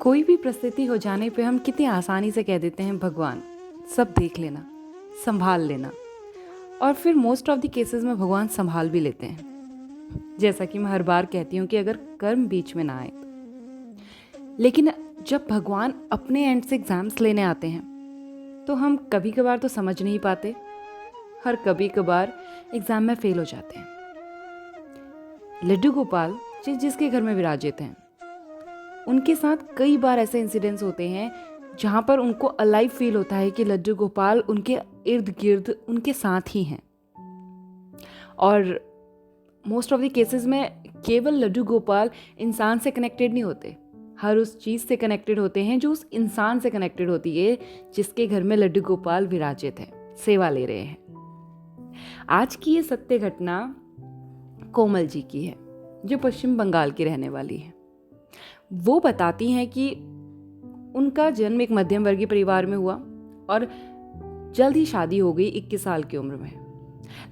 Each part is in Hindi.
कोई भी परिस्थिति हो जाने पे हम कितनी आसानी से कह देते हैं भगवान सब देख लेना, संभाल लेना। और फिर मोस्ट ऑफ द केसेस में भगवान संभाल भी लेते हैं। जैसा कि मैं हर बार कहती हूँ कि अगर कर्म बीच में ना आए लेकिन जब भगवान अपने एंड से एग्जाम्स लेने आते हैं तो हम कभी कभार तो समझ नहीं पाते, हर कभी कभार एग्जाम में फेल हो जाते हैं। लड्डू गोपाल जिसके घर में विराजित हैं, उनके साथ कई बार ऐसे इंसिडेंट्स होते हैं जहाँ पर उनको अलाइव फील होता है कि लड्डू गोपाल उनके इर्द गिर्द उनके साथ ही हैं। और मोस्ट ऑफ द केसेस में केवल लड्डू गोपाल इंसान से कनेक्टेड नहीं होते, हर उस चीज़ से कनेक्टेड होते हैं जो उस इंसान से कनेक्टेड होती है जिसके घर में लड्डू गोपाल विराजित है, सेवा ले रहे हैं। आज की ये सत्य घटना कोमल जी की है, जो पश्चिम बंगाल की रहने वाली है। वो बताती हैं कि उनका जन्म एक मध्यम वर्गीय परिवार में हुआ और जल्द ही शादी हो गई 21 साल की उम्र में।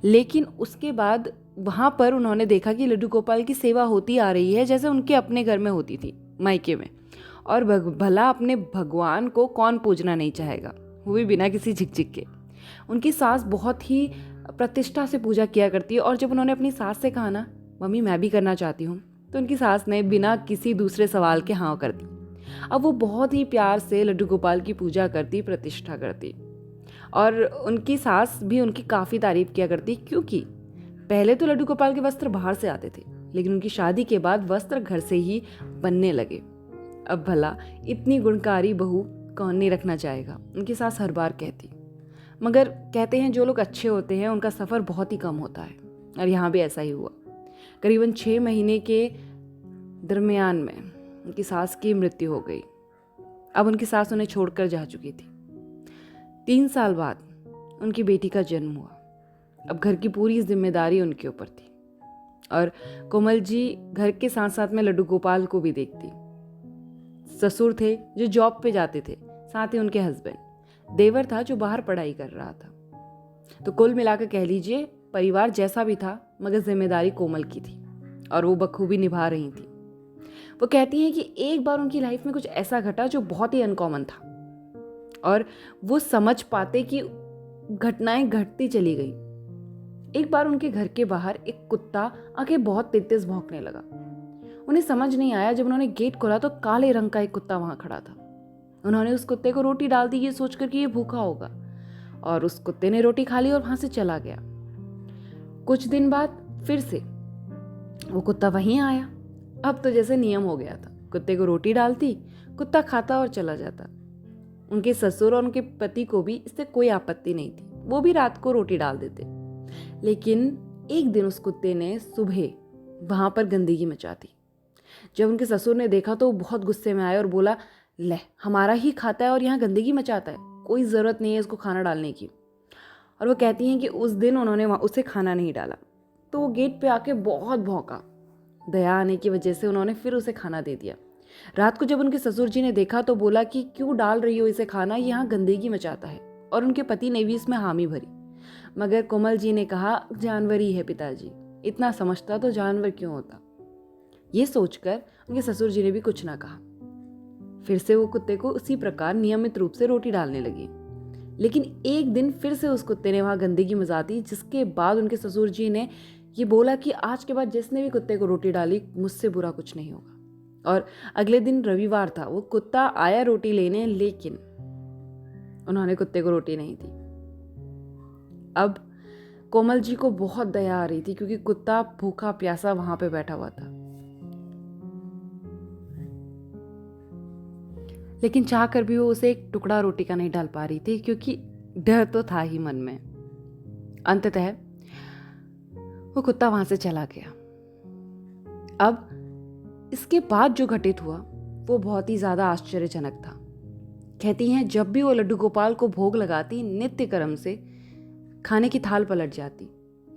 लेकिन उसके बाद वहाँ पर उन्होंने देखा कि लड्डू गोपाल की सेवा होती आ रही है जैसे उनके अपने घर में होती थी, मायके में। और भला अपने भगवान को कौन पूजना नहीं चाहेगा, वो भी बिना किसी झिकझिक के। उनकी सास बहुत ही प्रतिष्ठा से पूजा किया करती है। और जब उन्होंने अपनी सास से कहा ना, मम्मी मैं भी करना चाहती हूँ, तो उनकी सास ने बिना किसी दूसरे सवाल के हाँ कर दी। अब वो बहुत ही प्यार से लड्डू गोपाल की पूजा करती, प्रतिष्ठा करती। और उनकी सास भी उनकी काफ़ी तारीफ किया करती, क्योंकि पहले तो लड्डू गोपाल के वस्त्र बाहर से आते थे, लेकिन उनकी शादी के बाद वस्त्र घर से ही बनने लगे। अब भला इतनी गुणकारी बहू कौन नहीं रखना चाहेगा, उनकी सास हर बार कहती। मगर कहते हैं जो लोग अच्छे होते हैं उनका सफ़र बहुत ही कम होता है, और यहाँ भी ऐसा ही हुआ। करीबन 6 महीने के दरमियान में उनकी सास की मृत्यु हो गई। अब उनकी सास उन्हें छोड़कर जा चुकी थी। 3 साल बाद उनकी बेटी का जन्म हुआ। अब घर की पूरी जिम्मेदारी उनके ऊपर थी, और कोमल जी घर के साथ साथ में लड्डू गोपाल को भी देखती। ससुर थे जो जॉब पे जाते थे, साथ ही उनके हस्बैंड। देवर था जो बाहर पढ़ाई कर रहा था। तो कुल मिलाकर कह लीजिए परिवार जैसा भी था, मगर जिम्मेदारी कोमल की थी और वो बखूबी निभा रही थी। वो कहती हैं कि एक बार उनकी लाइफ में कुछ ऐसा घटा जो बहुत ही अनकॉमन था, और वो समझ पाते कि घटनाएं घटती चली गई। एक बार उनके घर के बाहर एक कुत्ता आके बहुत तेज भौंकने लगा। उन्हें समझ नहीं आया, जब उन्होंने गेट खोला तो काले रंग का एक कुत्ता वहां खड़ा था। उन्होंने उस कुत्ते को रोटी डाल दी, ये सोचकर कि ये भूखा होगा, और उस कुत्ते ने रोटी खा ली और वहां से चला गया। कुछ दिन बाद फिर से वो कुत्ता वहीं आया। अब तो जैसे नियम हो गया था, कुत्ते को रोटी डालती, कुत्ता खाता और चला जाता। उनके ससुर और उनके पति को भी इससे कोई आपत्ति नहीं थी, वो भी रात को रोटी डाल देते। लेकिन एक दिन उस कुत्ते ने सुबह वहां पर गंदगी मचा दी। जब उनके ससुर ने देखा तो वो बहुत गुस्से में आए और बोला, ले हमारा ही खाता है और यहाँ गंदगी मचाता है, कोई ज़रूरत नहीं है इसको खाना डालने की। और वो कहती हैं कि उस दिन उन्होंने उसे खाना नहीं डाला, तो वो गेट पे आके बहुत भौंका। दया आने की वजह से उन्होंने फिर उसे खाना दे दिया। रात को जब उनके ससुर जी ने देखा तो बोला कि क्यों डाल रही हो इसे खाना, यहाँ गंदगी मचाता है। और उनके पति ने भी इसमें हामी भरी। मगर कोमल जी ने कहा, जानवर ही है पिताजी, इतना समझता तो जानवर क्यों होता। ये सोचकर उनके ससुर जी ने भी कुछ ना कहा। फिर से वो कुत्ते को उसी प्रकार नियमित रूप से रोटी डालने लगी। लेकिन एक दिन फिर से उस कुत्ते ने वहां गंदगी मचा दी, जिसके बाद उनके ससुर जी ने ये बोला कि आज के बाद जिसने भी कुत्ते को रोटी डाली मुझसे बुरा कुछ नहीं होगा। और अगले दिन रविवार था, वो कुत्ता आया रोटी लेने, लेकिन उन्होंने कुत्ते को रोटी नहीं दी। अब कोमल जी को बहुत दया आ रही थी, क्योंकि कुत्ता भूखा प्यासा वहां पे बैठा हुआ था। लेकिन चाह कर भी वो उसे एक टुकड़ा रोटी का नहीं डाल पा रही थी, क्योंकि डर तो था ही मन में। अंततः वो कुत्ता वहां से चला गया। अब इसके बाद जो घटित हुआ वो बहुत ही ज्यादा आश्चर्यजनक था। कहती हैं जब भी वो लड्डू गोपाल को भोग लगाती, नित्य कर्म से खाने की थाल पलट जाती,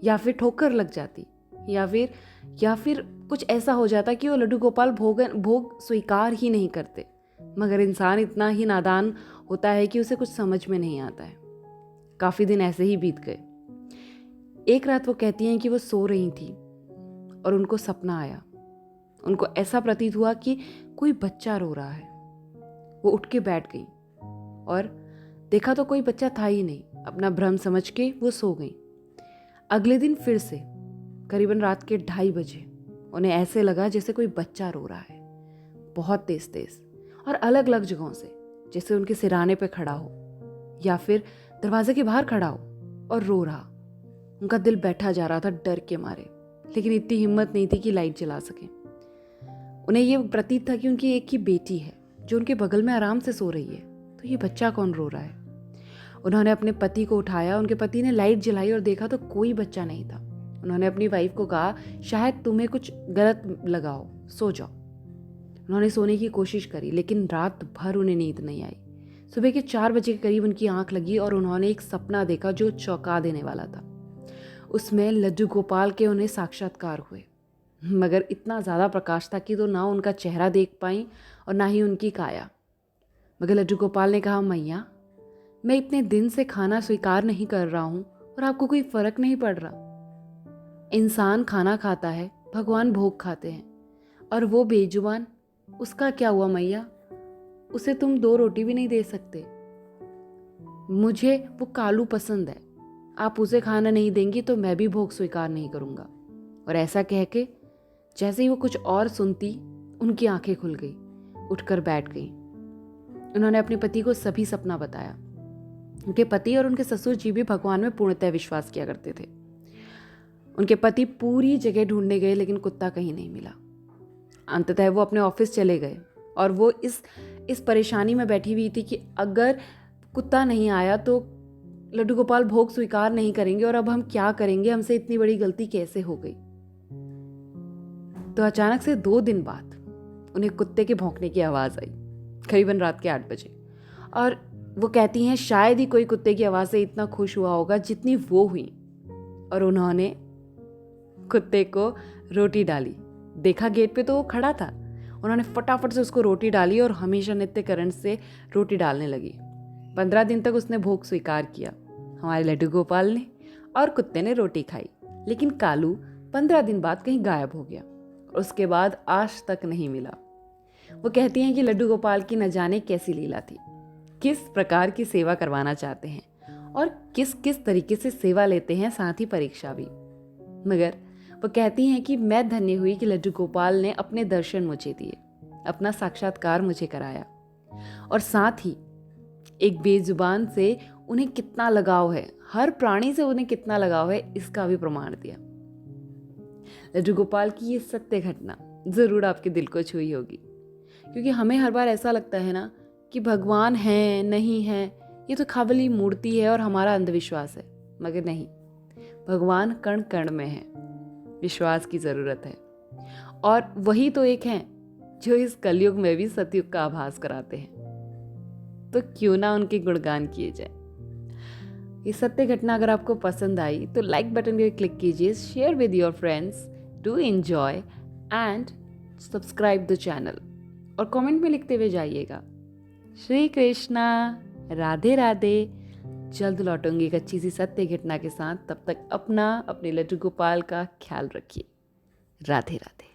या फिर ठोकर लग जाती, या फिर कुछ ऐसा हो जाता कि वो लड्डू गोपाल भोग स्वीकार ही नहीं करते। मगर इंसान इतना ही नादान होता है कि उसे कुछ समझ में नहीं आता है। काफी दिन ऐसे ही बीत गए। एक रात वो कहती हैं कि वो सो रही थी और उनको सपना आया। उनको ऐसा प्रतीत हुआ कि कोई बच्चा रो रहा है। वो उठ के बैठ गई और देखा तो कोई बच्चा था ही नहीं। अपना भ्रम समझ के वो सो गई। अगले दिन फिर से करीबन रात के 2:30 बजे उन्हें ऐसे लगा जैसे कोई बच्चा रो रहा है, बहुत तेज तेज और अलग अलग जगहों से, जैसे उनके सिरहाने पे खड़ा हो या फिर दरवाजे के बाहर खड़ा हो और रो रहा। उनका दिल बैठा जा रहा था डर के मारे, लेकिन इतनी हिम्मत नहीं थी कि लाइट जला सके। उन्हें ये प्रतीत था कि उनकी एक ही बेटी है जो उनके बगल में आराम से सो रही है, तो ये बच्चा कौन रो रहा है। उन्होंने अपने पति को उठाया। उनके पति ने लाइट जलाई और देखा तो कोई बच्चा नहीं था। उन्होंने अपनी वाइफ को कहा, शायद तुम्हें कुछ गलत लगा हो, सो जाओ। उन्होंने सोने की कोशिश करी, लेकिन रात भर उन्हें नींद नहीं आई। सुबह के 4 बजे के करीब उनकी आंख लगी और उन्होंने एक सपना देखा जो चौंका देने वाला था। उसमें लड्डू गोपाल के उन्हें साक्षात्कार हुए, मगर इतना ज़्यादा प्रकाश था कि तो ना उनका चेहरा देख पाई और ना ही उनकी काया। मगर लड्डू गोपाल ने कहा, मैया, मैं इतने दिन से खाना स्वीकार नहीं कर रहा हूँ और आपको कोई फर्क नहीं पड़ रहा। इंसान खाना खाता है, भगवान भोग खाते हैं, और वो बेजुबान, उसका क्या हुआ मैया? उसे तुम 2 रोटी भी नहीं दे सकते। मुझे वो कालू पसंद है, आप उसे खाना नहीं देंगी तो मैं भी भोग स्वीकार नहीं करूँगा। और ऐसा कह के जैसे ही वो कुछ और सुनती, उनकी आंखें खुल गई, उठकर बैठ गई। उन्होंने अपने पति को सभी सपना बताया। उनके पति और उनके ससुर जी भी भगवान में पूर्णतः विश्वास किया करते थे। उनके पति पूरी जगह ढूंढने गए, लेकिन कुत्ता कहीं नहीं मिला। अंततः वो अपने ऑफिस चले गए और वो इस परेशानी में बैठी हुई थी कि अगर कुत्ता नहीं आया तो लड्डू गोपाल भोग स्वीकार नहीं करेंगे और अब हम क्या करेंगे, हमसे इतनी बड़ी गलती कैसे हो गई। तो अचानक से 2 दिन बाद उन्हें कुत्ते के भौंकने की आवाज़ आई, करीबन रात के 8 बजे। और वो कहती हैं शायद ही कोई कुत्ते की आवाज़ से इतना खुश हुआ होगा जितनी वो हुई। और उन्होंने कुत्ते को रोटी डाली। देखा गेट पे तो वो खड़ा था। उन्होंने फटाफट से उसको रोटी डाली और हमेशा नित्यकरण से रोटी डालने लगी। 15 दिन तक उसने भोग स्वीकार किया। हमारे लड्डू गोपाल ने और कुत्ते ने रोटी खाई, लेकिन कालू 15 दिन बाद कहीं गायब हो गया और उसके बाद आज तक नहीं मिला। वो कहती हैं कि लड्डू गोपाल की न जाने कैसी लीला थी, किस प्रकार की सेवा करवाना चाहते हैं और किस किस तरीके से सेवा लेते हैं, साथ ही परीक्षा भी। मगर वो कहती हैं कि मैं धन्य हुई कि लड्डू गोपाल ने अपने दर्शन मुझे दिए, अपना साक्षात्कार मुझे कराया, और साथ ही एक बेजुबान से उन्हें कितना लगाव है, हर प्राणी से उन्हें कितना लगाव है, इसका भी प्रमाण दिया। लड्डू गोपाल की ये सत्य घटना ज़रूर आपके दिल को छुई होगी, क्योंकि हमें हर बार ऐसा लगता है ना कि भगवान है नहीं है, ये तो खाली मूर्ति है और हमारा अंधविश्वास है। मगर नहीं, भगवान कण कण में है, विश्वास की ज़रूरत है। और वही तो एक हैं जो इस कलयुग में भी सतयुग का आभास कराते हैं, तो क्यों ना उनके गुणगान किए जाए। ये सत्य घटना अगर आपको पसंद आई तो लाइक बटन पे क्लिक कीजिए, share with your friends, do enjoy and subscribe the channel, और कमेंट में लिखते हुए जाइएगा। श्री कृष्णा, राधे राधे। जल्द लौटूंगी एक अच्छी सी सत्य घटना के साथ। तब तक अपने लड्डू गोपाल का ख्याल रखिए। राधे राधे।